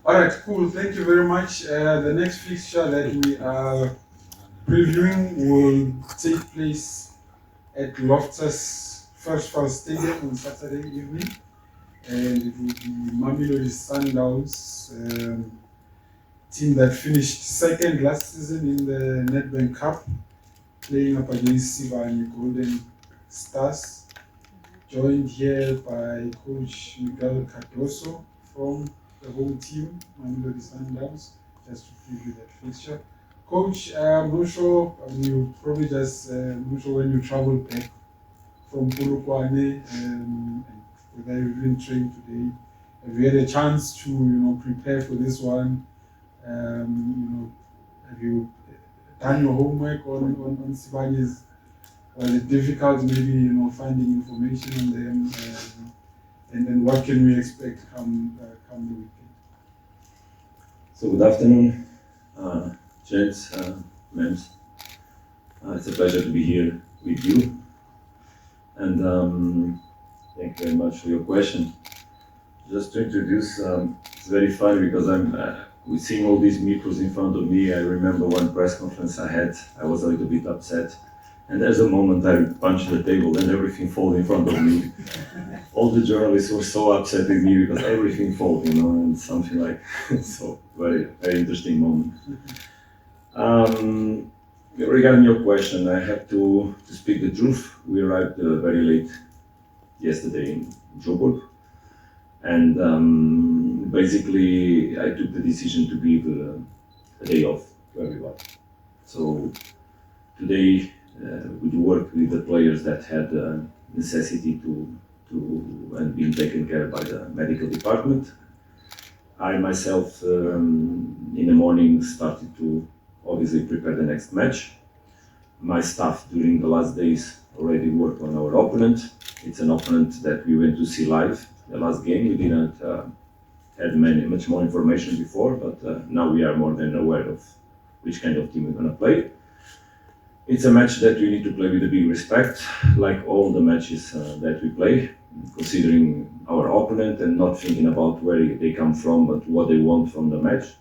All right, cool. Thank you very much. The next fixture that we are previewing will take place at Loftus First Stadium on Saturday evening, and it will be Mamelodi Sundowns, team that finished second last season in the Nedbank Cup, playing up against Sibanye Golden Stars, joined here by Coach Miguel Cardoso from the home team, Mamelodi Sundowns, just to preview that fixture. Coach, I'm not sure, you probably just, I'm not sure when you traveled back from Polokwane, and whether you've been trained today. Have you had a chance to, prepare for this one? Have you done your homework on Sibanye's? Was it difficult, maybe, finding information on them? And then what can we expect come the weekend? So good afternoon, gents, ma'ams. It's a pleasure to be here with you. And thank you very much for your question. Just to introduce, it's very funny because with seeing all these micros in front of me. I remember one press conference I had, I was a little bit upset. And there's a moment I punched the table and everything fell in front of me. All the journalists were so upset with me because everything fell, and something like, so very, very interesting moment. Regarding your question, I have to speak the truth. We arrived very late yesterday in Joburg, and basically I took the decision to give a day off to everyone. So today we do work with the players that had necessity to and being taken care by the medical department. I myself in the morning started to obviously prepare the next match. My staff during the last days already worked on our opponent. It's an opponent that we went to see live. The last game we didn't had much more information before, but now we are more than aware of which kind of team we're going to play. It's a match that we need to play with a big respect, like all the matches that we play, considering our opponent and not thinking about where they come from, but what they want from the match.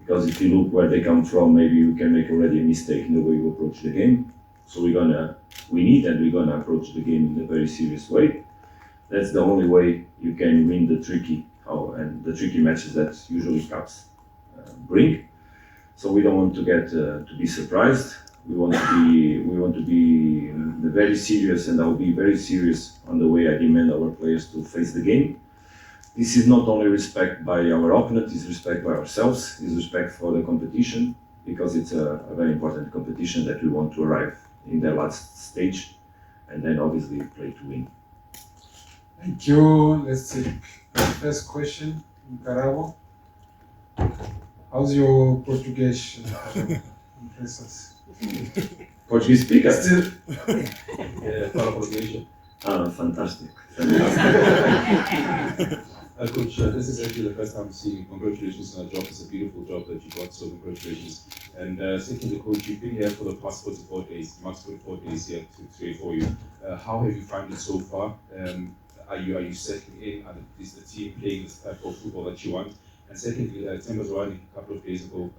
Because if you look where they come from, maybe you can make already a mistake in the way you approach the game. So we're gonna approach the game in a very serious way. That's the only way you can win the tricky matches that usually cups bring. So we don't want to get to be surprised. We want to be very serious, and I'll be very serious on the way I demand our players to face the game. This is not only respect by our opponent, it's respect by ourselves, it's respect for the competition, because it's a very important competition that we want to arrive in the last stage, and then obviously play to win. Thank you. Let's take the first question, Nicaragua. How's your Portuguese? Impress us. Portuguese speaker? Still. Fala português. Fantastic. Coach, this is actually the first time seeing you. Congratulations on the job. It's a beautiful job that you got, so congratulations. And secondly, Coach, you've been here for the past 44 days, max 44 days here for you. How have you found it so far? Are you settling in? Is the team playing this type of football that you want? And secondly, Temba's running a couple of days ago.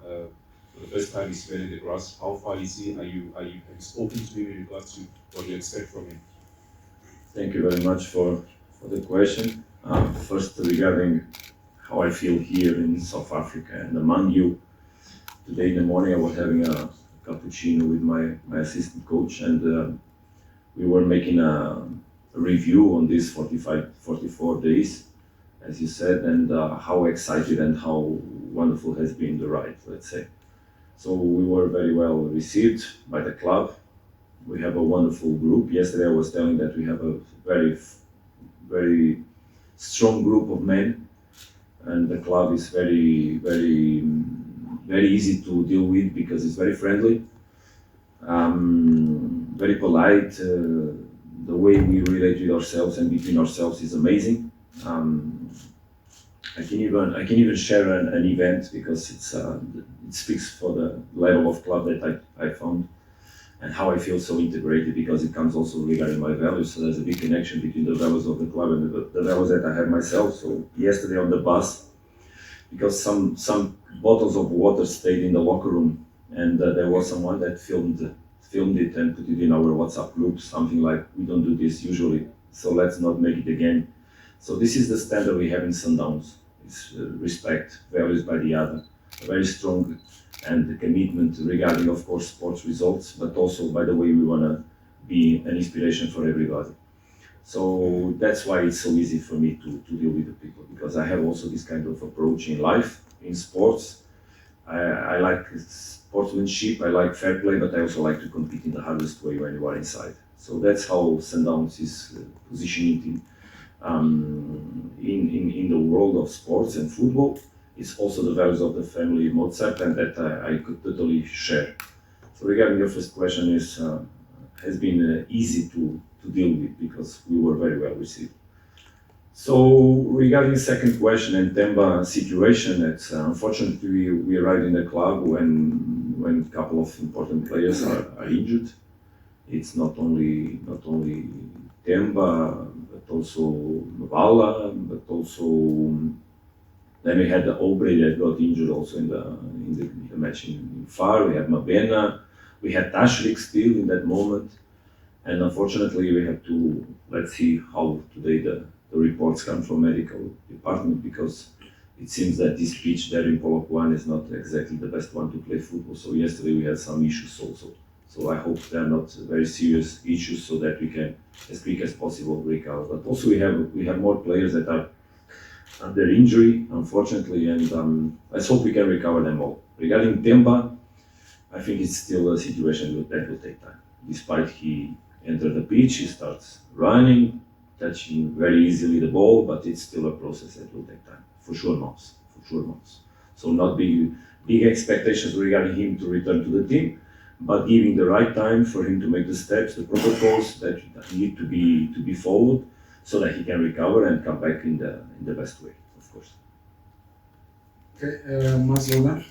For the first time he's smelling the grass. How far is he? Have you spoken to him in regards to what you expect from him? Thank you very much for the question. First, regarding how I feel here in South Africa and among you. Today in the morning I was having a cappuccino with my assistant coach, and we were making a review on these 44 days, as you said, and how excited and how wonderful has been the ride, let's say. So we were very well received by the club. We have a wonderful group. Yesterday I was telling that we have a very, very strong group of men, and the club is very, very, very easy to deal with because it's very friendly, very polite. The way we relate with ourselves and between ourselves is amazing. I can even share an event because it speaks for the level of club that I found, and how I feel so integrated, because it comes also regarding my values. So there's a big connection between the values of the club and the values that I have myself. So yesterday on the bus, because some bottles of water stayed in the locker room, and there was someone that filmed it and put it in our WhatsApp group, something like, "We don't do this usually, so let's not make it again." So this is the standard we have in Sundowns. It's respect, values by the other, a very strong and the commitment regarding, of course, sports results, but also by the way we want to be an inspiration for everybody. So that's why it's so easy for me to deal with the people, because I have also this kind of approach in life, in sports. I like sportsmanship, I like fair play, but I also like to compete in the hardest way when you are inside. So that's how Sundowns is positioned in the world of sports and football. It's also the values of the family Mozart, and that I could totally share. So regarding your first question, has been easy to deal with because we were very well received. So regarding second question and Temba situation, it's unfortunately we arrived in the club when a couple of important players are injured. It's not only Temba, but also Vala, but also then we had the Aubrey that got injured also in the match in Far. We had Mabena, we had Tashrik still in that moment, and unfortunately we have to, let's see how today the reports come from medical department, because it seems that this pitch there in Polokwane is not exactly the best one to play football. So yesterday we had some issues also. So I hope they are not very serious issues, so that we can as quick as possible recover. But also we have more players that are under injury, unfortunately, and let's hope we can recover them all. Regarding Temba, I think it's still a situation that will take time. Despite he entered the pitch, he starts running, touching very easily the ball, but it's still a process that will take time. For sure months. So not big expectations regarding him to return to the team, but giving the right time for him to make the steps, the protocols that need to be followed, so that he can recover and come back in the best way, of course. Okay, Mazola.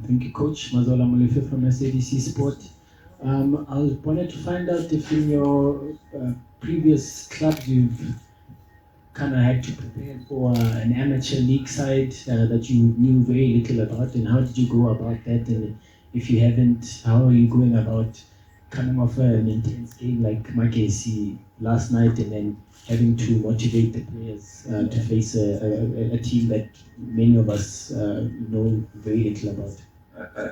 Thank you, Coach. Mazola Molefe from SABC Sport. I wanted to find out if in your previous clubs you've kind of had to prepare for an amateur league side that you knew very little about, and how did you go about that? And if you haven't, how are you going about coming off an intense game like Makesi last night, and then having to motivate the players to face a team that many of us know very little about?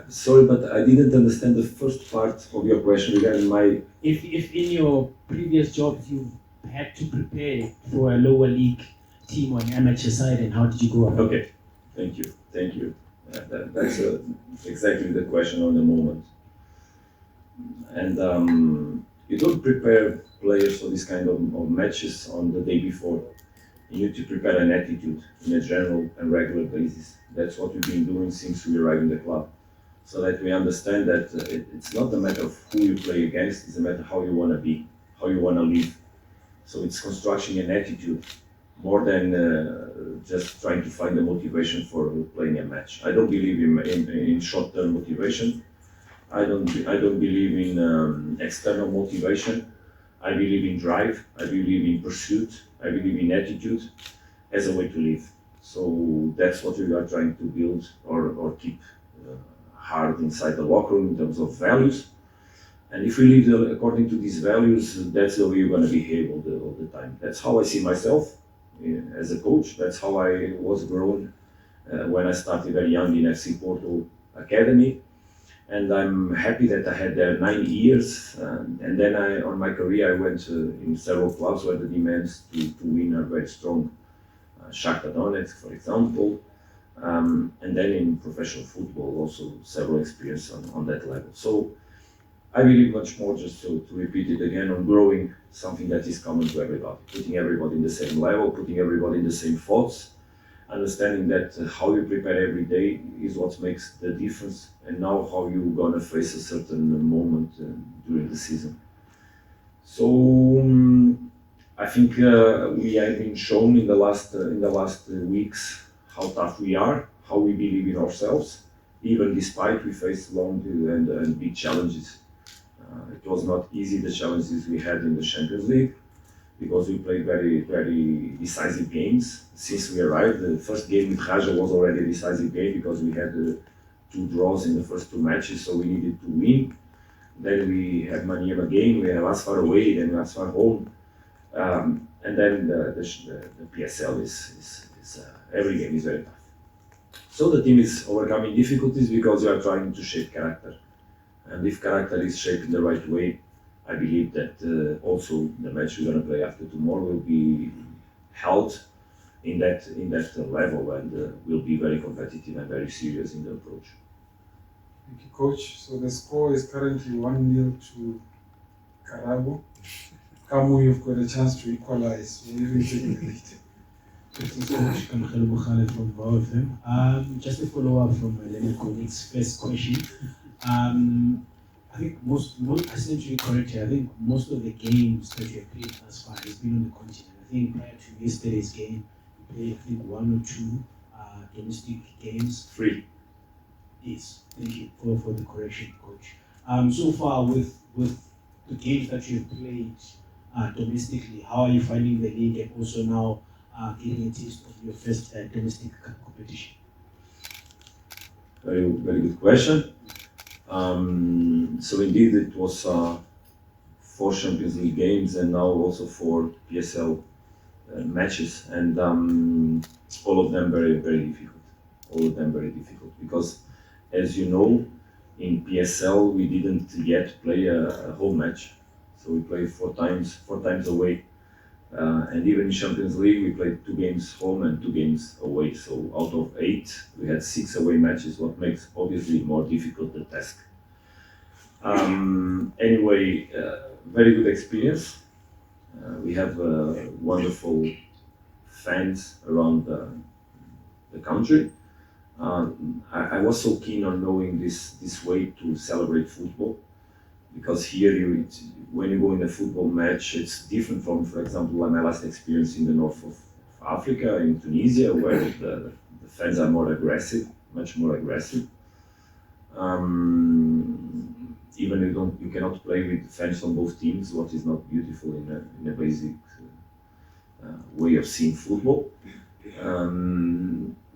Sorry, but I didn't understand the first part of your question regarding my... If in your previous jobs you've had to prepare for a lower league team on amateur side, and how did you go about it? Okay, thank you. That's exactly the question on the moment. And you don't prepare players for this kind of matches on the day before. You need to prepare an attitude in a general and regular basis. That's what we've been doing since we arrived in the club, so that we understand that it's not a matter of who you play against, it's a matter of how you want to be, how you want to live. So it's constructing an attitude more than just trying to find the motivation for playing a match. I don't believe in short-term motivation. I don't believe in external motivation. I believe in drive. I believe in pursuit. I believe in attitude as a way to live. So that's what we are trying to build or keep hard inside the locker room in terms of values. And if we live according to these values, that's the way you're going to behave all the time. That's how I see myself as a coach. That's how I was grown when I started very young in FC Porto Academy. And I'm happy that I had there 9 years. And then on my career, I went in several clubs where the demands to win are very strong. Shakhtar Donetsk, for example. And then in professional football, also several experience on that level. So I believe much more, just to repeat it again, on growing something that is common to everybody, putting everybody in the same level, putting everybody in the same thoughts, understanding that how you prepare every day is what makes the difference, and now how you're gonna face a certain moment during the season. So I think we have been shown in the last weeks how tough we are, how we believe in ourselves, even despite we face long and big challenges. It was not easy, the challenges we had in the Champions League. because we played very, very decisive games since we arrived. The first game with Raja was already a decisive game because we had 2 draws in the first 2 matches, so we needed to win. Then we had Maniema game, we had Asfar away, then Asfar home. And then the PSL is every game is very tough. So the team is overcoming difficulties because we are trying to shape character. And if character is shaped in the right way, I believe that also the match we're going to play after tomorrow will be held in that level, and will be very competitive and very serious in the approach. Thank you, Coach. So the score is currently 1-0 to Karabo. Kamu, you've got a chance to equalize. We're even taking the lead. Thank you so much, Kamkhelo Mokhale from Vow FM. Just a follow-up from Leonard Koenig first question. I think I seem to be correct here. I think most of the games that you have played thus far has been on the continent. I think prior to yesterday's game, you played, I think, 1 or 2 domestic games. 3. Yes, thank you for the correction, Coach. So far with the games that you've played domestically, how are you finding the league, and also now getting a taste of your first domestic competition? Very, very good question. So indeed it was 4 Champions League games and now also 4 PSL matches, and all of them very, very difficult. All of them very difficult because, as you know, in PSL we didn't yet play a home match, so we played 4 times away, and even in Champions League we played 2 games home and 2 games away. So out of 8 we had 6 away matches, what makes obviously more difficult the task. Anyway, very good experience. We have wonderful fans around the country. I was so keen on knowing this way to celebrate football, because here when you go in a football match, it's different from, for example, my last experience in the north of Africa, in Tunisia, where the fans are more aggressive, much more aggressive. Even you cannot play with fans on both teams, what is not beautiful in a basic way of seeing football.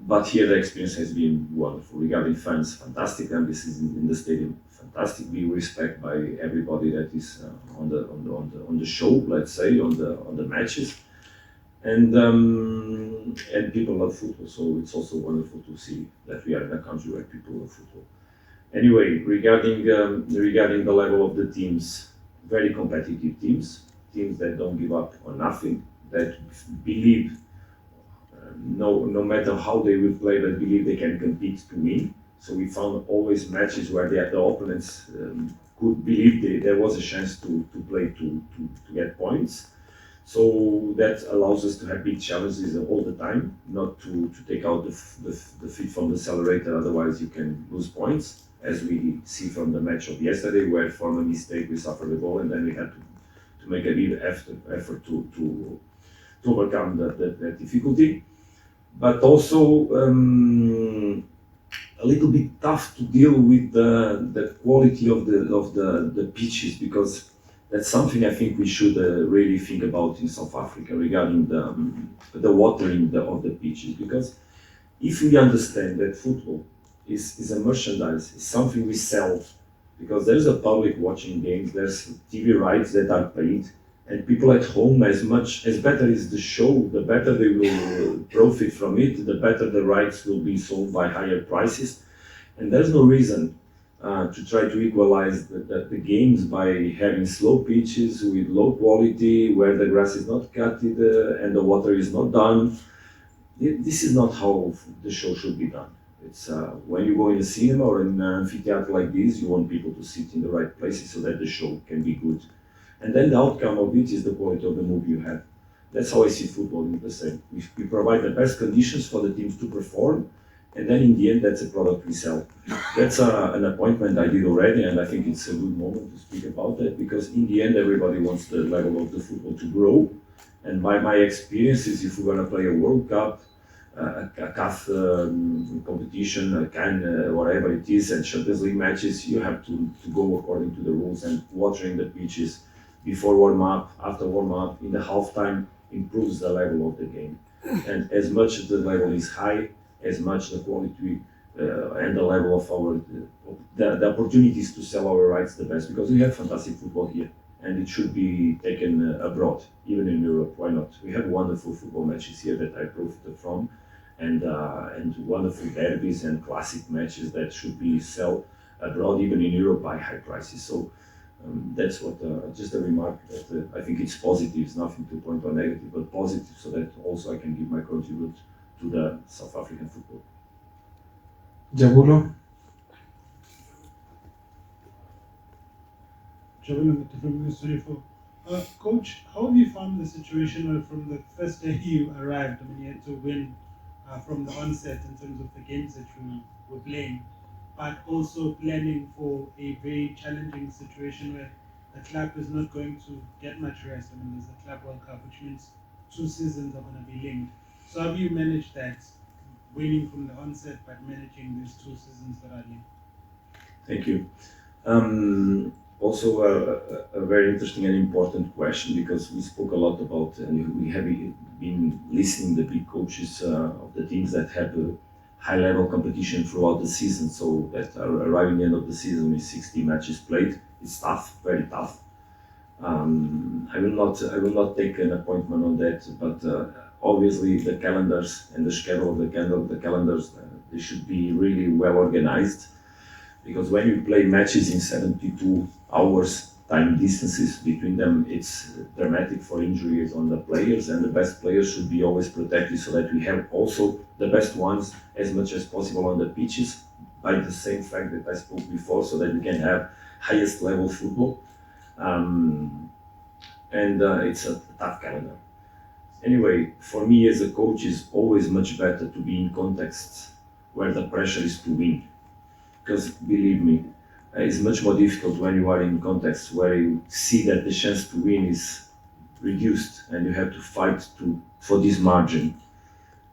But here the experience has been wonderful. Regarding fans, fantastic embassies in the stadium, fantastic. We respect by everybody that is on the show, let's say, on the matches, and people love football. So it's also wonderful to see that we are in a country where people love football. Anyway, regarding the level of the teams, very competitive teams that don't give up on nothing, that believe no matter how they will play, but believe they can compete to win. So we found always matches where the opponents could believe there was a chance to play to get points. So that allows us to have big challenges all the time, not to take out the feet from the accelerator, otherwise you can lose points, as we see from the match of yesterday, where from a mistake we suffered the goal and then we had to make a big effort to overcome that difficulty. But also a little bit tough to deal with the quality of the pitches, because that's something I think we should really think about in South Africa regarding the watering of the pitches. Because if we understand that football is a merchandise, is something we sell, because there's a public watching games, there's TV rights that are paid, and people at home, as better is the show, the better they will profit from it, the better the rights will be sold by higher prices. And there's no reason to try to equalize the games by having slow pitches with low quality, where the grass is not cutted and the water is not done. This is not how the show should be done. It's when you go in a cinema or in an amphitheater like this, you want people to sit in the right places so that the show can be good. And then the outcome of it is the quality of the movie you have. That's how I see football in the same. We provide the best conditions for the teams to perform, and then in the end, that's a product we sell. That's an appointment I did already, and I think it's a good moment to speak about that, because in the end, everybody wants the level of the football to grow. And by my experience is, if we're going to play a World Cup, a CAF competition, a CAN, whatever it is, and Champions League matches, you have to go according to the rules, and watering the pitches before warm up, after warm up, in the halftime, improves the level of the game. And as much as the level is high, as much the quality and the level of the opportunities to sell our rights the best, because we have fantastic football here and it should be taken abroad, even in Europe. Why not? We have wonderful football matches here that I profited from, and wonderful derbies and classic matches that should be sold abroad, even in Europe, by high prices. So that's what just a remark that I think it's positive. It's nothing to point on negative, but positive, so that also I can give my contribute to the South African football. Jabulo? From Coach, how have you found the situation where from the first day you arrived, I mean, you had to win from the onset in terms of the games that you were playing, but also planning for a very challenging situation where the club is not going to get much rest. I mean, there's the Club World Cup, which means 2 seasons are going to be linked. So how have you managed that, winning from the onset, but managing these 2 seasons that are linked? Thank you. Also a very interesting and important question, because we spoke a lot about, and we have been listening to the big coaches of the teams that have a high level competition throughout the season, so that are arriving at the end of the season with 60 matches played. It's tough, very tough. I will not take an appointment on that, but obviously the calendars and the schedule of the calendars, they should be really well organized, because when you play matches in 72 hours time distances between them, it's dramatic for injuries on the players, and the best players should be always protected, so that we have also the best ones as much as possible on the pitches, by the same fact that I spoke before, so that we can have highest level football. It's a tough calendar. Anyway, for me as a coach, it's always much better to be in contexts where the pressure is to win. Because believe me, it's much more difficult when you are in contexts where you see that the chance to win is reduced and you have to fight for this margin.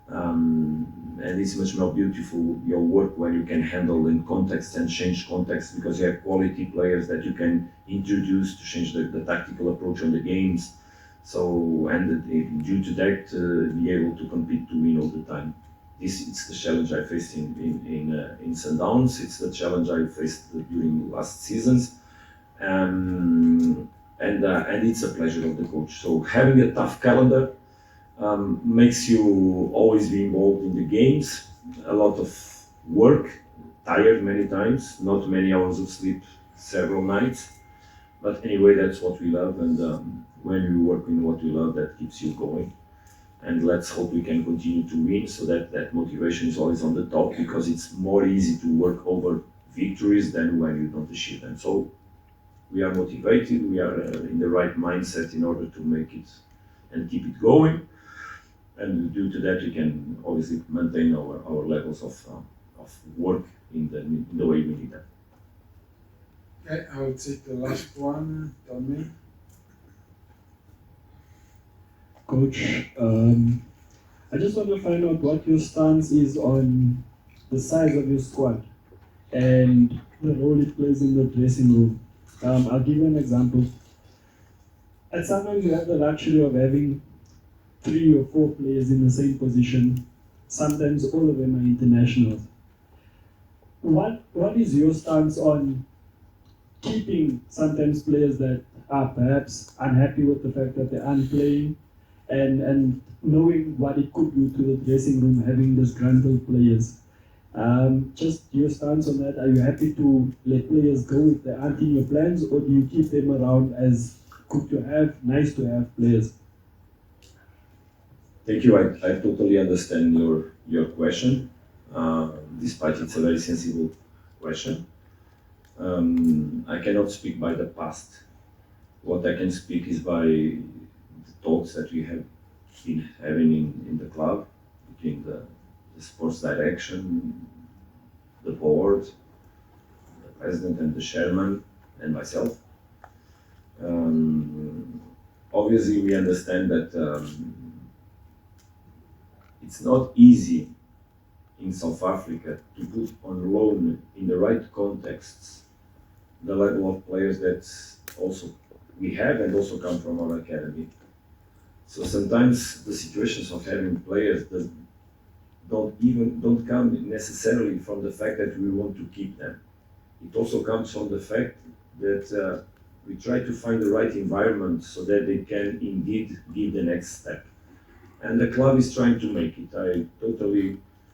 And it's much more beautiful, your work, when you can handle in context and change context, because you have quality players that you can introduce to change the tactical approach on the games. So, and due to that, be able to compete to win all the time. It's the challenge I faced in Sundowns. It's the challenge I faced during last seasons, and it's a pleasure of the coach. So having a tough calendar makes you always be involved in the games. A lot of work, tired many times, not many hours of sleep, several nights. But anyway, that's what we love, and when you work in what you love, that keeps you going. And let's hope we can continue to win, so that motivation is always on the top, because it's more easy to work over victories than when you don't achieve them. So we are motivated, we are in the right mindset in order to make it and keep it going. And due to that, we can obviously maintain our levels of work in the way we need them. Okay, I will take the last one, Tommy. Coach, I just want to find out what your stance is on the size of your squad and the role it plays in the dressing room. I'll give you an example. At Sundowns, you have the luxury of having 3 or 4 players in the same position. Sometimes all of them are internationals. What is your stance on keeping sometimes players that are perhaps unhappy with the fact that they aren't playing, and knowing what it could do to the dressing room, having disgruntled players? Just your stance on that. Are you happy to let players go if they aren't in your plans, or do you keep them around as good to have, nice to have players? Thank you. I totally understand your question, despite it's a very sensible question. I cannot speak by the past. What I can speak is by the talks that we have been having in the club, between the sports direction, the board, the president and the chairman, and myself. Obviously, we understand that it's not easy in South Africa to put on loan in the right contexts the level of players that also we have and also come from our academy. So sometimes the situations of having players don't come necessarily from the fact that we want to keep them. It also comes from the fact that we try to find the right environment so that they can indeed give the next step. And the club is trying to make it.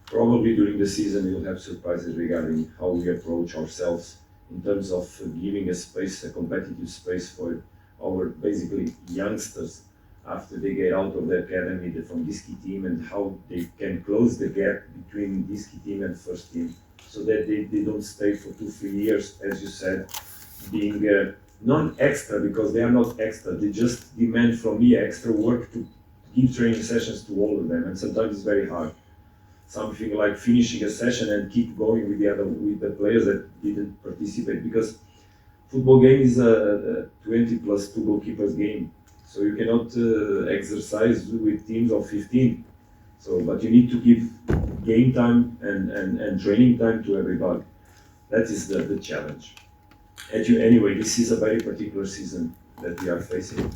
Probably during the season we'll have surprises regarding how we approach ourselves in terms of giving a space, a competitive space for our basically youngsters after they get out of the academy from this key team, and how they can close the gap between this key team and first team, so that they don't stay for 2-3 years, as you said, being non-extra, because they are not extra, they just demand from me extra work to give training sessions to all of them, and sometimes it's very hard. Something like finishing a session and keep going with the players that didn't participate, because football game is a 20 plus 2 goalkeepers game, so you cannot exercise with teams of 15. So, but you need to give game time and training time to everybody. That is the challenge. Anyway, this is a very particular season that we are facing,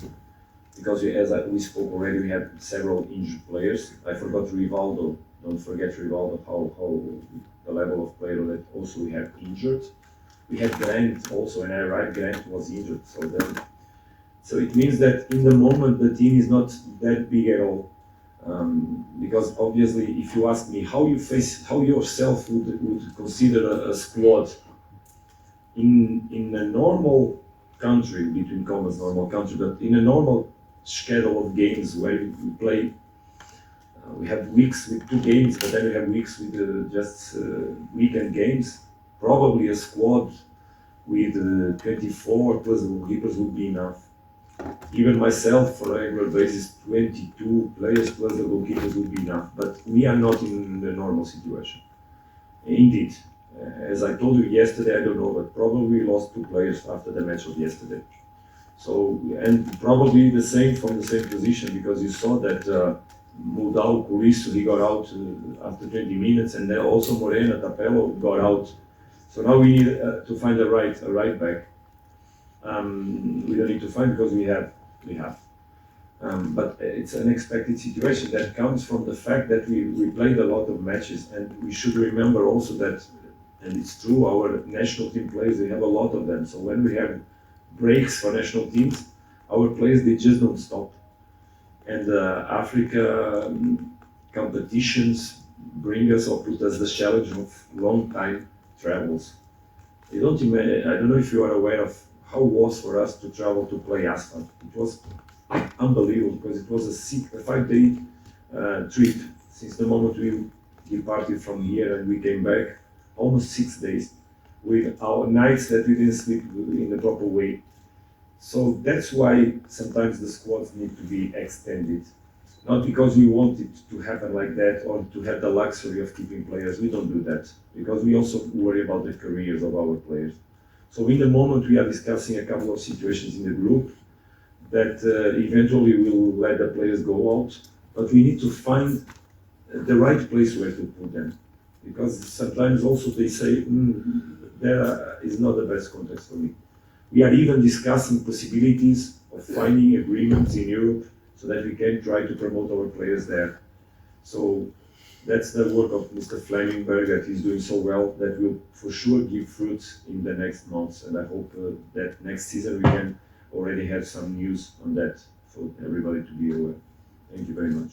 because we spoke already, we had several injured players. I forgot Rivaldo. Don't forget Rivaldo, how the level of player that also we have injured. We had Grant also, and I arrived, Grant was injured. So it means that in the moment the team is not that big at all. Because obviously, if you ask me how yourself would consider a squad in a normal country, between commas, normal country, but in a normal schedule of games where we play, we have weeks with 2 games, but then we have weeks with just weekend games. Probably a squad with 24 plus goalkeepers would be enough. Even myself, for a regular basis, 22 players plus the goalkeepers would be enough. But we are not in the normal situation. Indeed, as I told you yesterday, I don't know, but probably we lost 2 players after the match of yesterday. So, and probably the same from the same position, because you saw that Mudau Kurisu, he got out after 20 minutes, and then also Morena Tapelo got out. So now we need to find a right back. We don't need to find, because we have. But it's an unexpected situation that comes from the fact that we played a lot of matches, and we should remember also that, and it's true, our national team players, we have a lot of them. So when we have breaks for national teams, our players, they just don't stop. And Africa competitions bring us or put us the challenge of long time travels. I don't know if you are aware of how it was for us to travel to play Asphalt. It was unbelievable, because it was a 5-day trip. Since the moment we departed from here and we came back, almost 6 days, with our nights that we didn't sleep in the proper way. So that's why sometimes the squads need to be extended. Not because we want it to happen like that or to have the luxury of keeping players. We don't do that, because we also worry about the careers of our players. So in the moment we are discussing a couple of situations in the group that eventually will let the players go out, but we need to find the right place where to put them. Because sometimes also they say, there is not the best context for me. We are even discussing possibilities of finding agreements in Europe so that we can try to promote our players there. So that's the work of Mr. Flemingberg that he's doing so well, that will for sure give fruits in the next months. And I hope that next season we can already have some news on that for everybody to be aware. Thank you very much.